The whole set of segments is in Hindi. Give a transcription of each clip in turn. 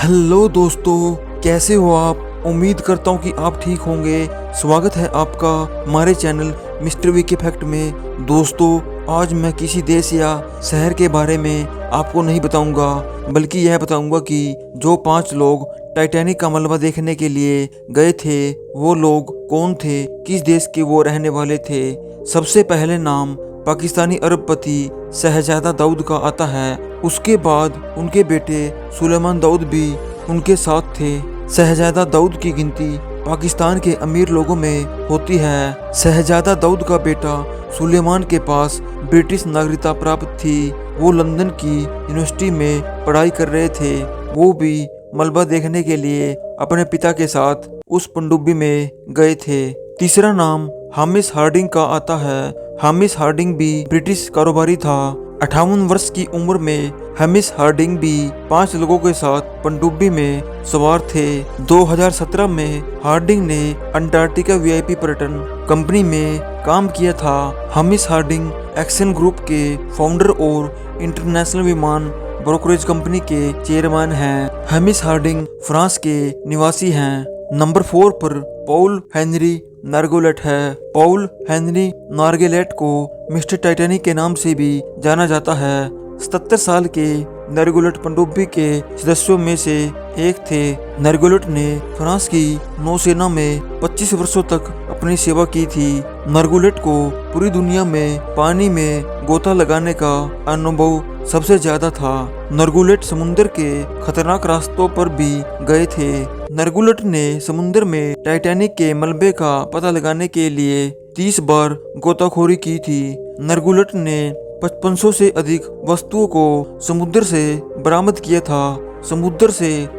हेलो दोस्तों, कैसे हो आप। उम्मीद करता हूँ कि आप ठीक होंगे। स्वागत है आपका हमारे चैनल मिस्टर वी के फैक्ट में। दोस्तों, आज मैं किसी देश या शहर के बारे में आपको नहीं बताऊंगा, बल्कि यह बताऊंगा कि जो 5 लोग टाइटैनिक का मलबा देखने के लिए गए थे, वो लोग कौन थे, किस देश के वो रहने वाले थे। सबसे पहले नाम पाकिस्तानी अरबपति शहजादा दाऊद का आता है। उसके बाद उनके बेटे सुलेमान दाऊद भी उनके साथ थे। शहजादा दाऊद की गिनती पाकिस्तान के अमीर लोगों में होती है। शहजादा दाऊद का बेटा सुलेमान के पास ब्रिटिश नागरिकता प्राप्त थी। वो लंदन की यूनिवर्सिटी में पढ़ाई कर रहे थे। वो भी मलबा देखने के लिए अपने पिता के साथ उस पनडुब्बी में गए थे। तीसरा नाम हामिश हार्डिंग का आता है। हामिश हार्डिंग भी ब्रिटिश कारोबारी था। 58 वर्ष की उम्र में हामिश हार्डिंग भी 5 लोगों के साथ पनडुब्बी में सवार थे। 2017 में हार्डिंग ने अंटार्कटिका वीआईपी पर्यटन कंपनी में काम किया था। हामिश हार्डिंग एक्सन ग्रुप के फाउंडर और इंटरनेशनल विमान ब्रोकरेज कंपनी के चेयरमैन हैं। हामिश हार्डिंग फ्रांस के निवासी हैं। नंबर 4 पर पॉल हेनरी नार्गोलेट है। पॉल हेनरी नार्गोलेट को मिस्टर टाइटैनिक के नाम से भी जाना जाता है। 77 साल के नार्गोलेट पनडुब्बी के सदस्यों में से एक थे। नार्गोलेट ने फ्रांस की नौसेना में 25 वर्षों तक अपनी सेवा की थी। नार्गोलेट को पूरी दुनिया में पानी में गोता लगाने का अनुभव सबसे ज्यादा था। नार्गोलेट समुद्र के खतरनाक रास्तों पर भी गए थे। नार्गोलेट ने समुद्र में टाइटैनिक के मलबे का पता लगाने के लिए 30 बार गोताखोरी की थी। नार्गोलेट ने 5500 से अधिक वस्तुओं को समुद्र से बरामद किया था।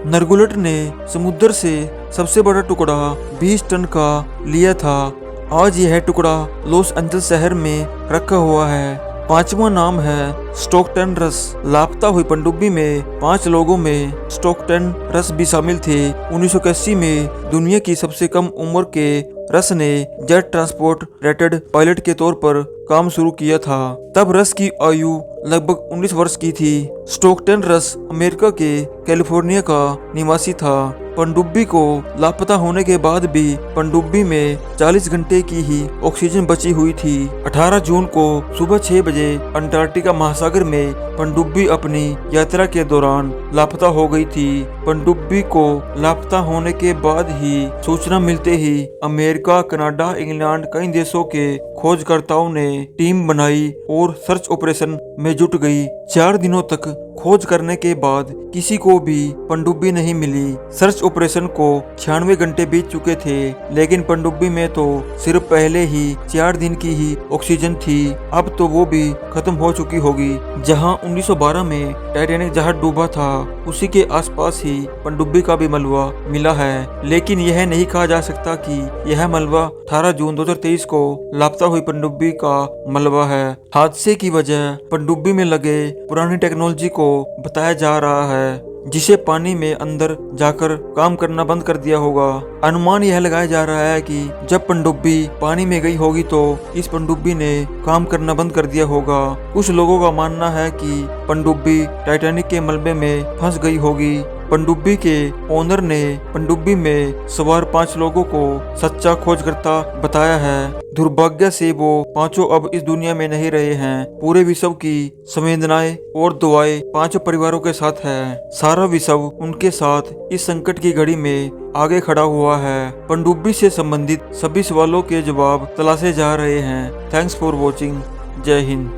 नार्गोलेट ने समुद्र से सबसे बड़ा टुकड़ा 20 टन का लिया था। आज यह टुकड़ा लॉस एंजल्स शहर में रखा हुआ है। 5वां नाम है स्टोकटन रस। लापता हुई पनडुब्बी में 5 लोगों में स्टोकटन रस भी शामिल थे। 1981 में दुनिया की सबसे कम उम्र के रस ने जेट ट्रांसपोर्ट रेटेड पायलट के तौर पर काम शुरू किया था। तब रस की आयु लगभग 19 वर्ष की थी। स्टोकटन रस अमेरिका के कैलिफोर्निया का निवासी था। पनडुब्बी को लापता होने के बाद भी पनडुब्बी में 40 घंटे की ही ऑक्सीजन बची हुई थी। 18 जून को सुबह 6 बजे अंटार्कटिका महासागर में पनडुब्बी अपनी यात्रा के दौरान लापता हो गई थी। पनडुब्बी को लापता होने के बाद ही सूचना मिलते ही अमेरिका, कनाडा, इंग्लैंड कई देशों के खोजकर्ताओं ने टीम बनाई और सर्च ऑपरेशन में जुट गई। 4 दिनों तक खोज करने के बाद किसी को भी पनडुब्बी नहीं मिली। सर्च ऑपरेशन को 96 घंटे बीत चुके थे, लेकिन पनडुब्बी में तो सिर्फ पहले ही 4 दिन की ही ऑक्सीजन थी। अब तो वो भी खत्म हो चुकी होगी। जहां 1912 में टाइटैनिक जहाज डूबा था, उसी के आसपास ही पनडुब्बी का भी मलबा मिला है। लेकिन यह नहीं कहा जा सकता कि यह मलबा 18 जून 2023 को लापता हुई पनडुब्बी का मलबा है। हादसे की वजह पनडुब्बी में लगे पुरानी टेक्नोलॉजी को बताया जा रहा है, जिसे पानी में अंदर जाकर काम करना बंद कर दिया होगा। अनुमान यह लगाया जा रहा है कि जब पनडुब्बी पानी में गई होगी तो इस पनडुब्बी ने काम करना बंद कर दिया होगा। कुछ लोगों का मानना है कि पनडुब्बी टाइटैनिक के मलबे में फंस गई होगी। पनडुब्बी के ओनर ने पनडुब्बी में सवार 5 लोगों को सच्चा खोजकर्ता बताया है। दुर्भाग्य से वो 5 अब इस दुनिया में नहीं रहे हैं। पूरे विश्व की संवेदनाएं और दुआएं 5 परिवारों के साथ है। सारा विश्व उनके साथ इस संकट की घड़ी में आगे खड़ा हुआ है। पनडुब्बी से संबंधित सभी सवालों के जवाब तलाशे जा रहे हैं। Thanks for watching. जय हिंद।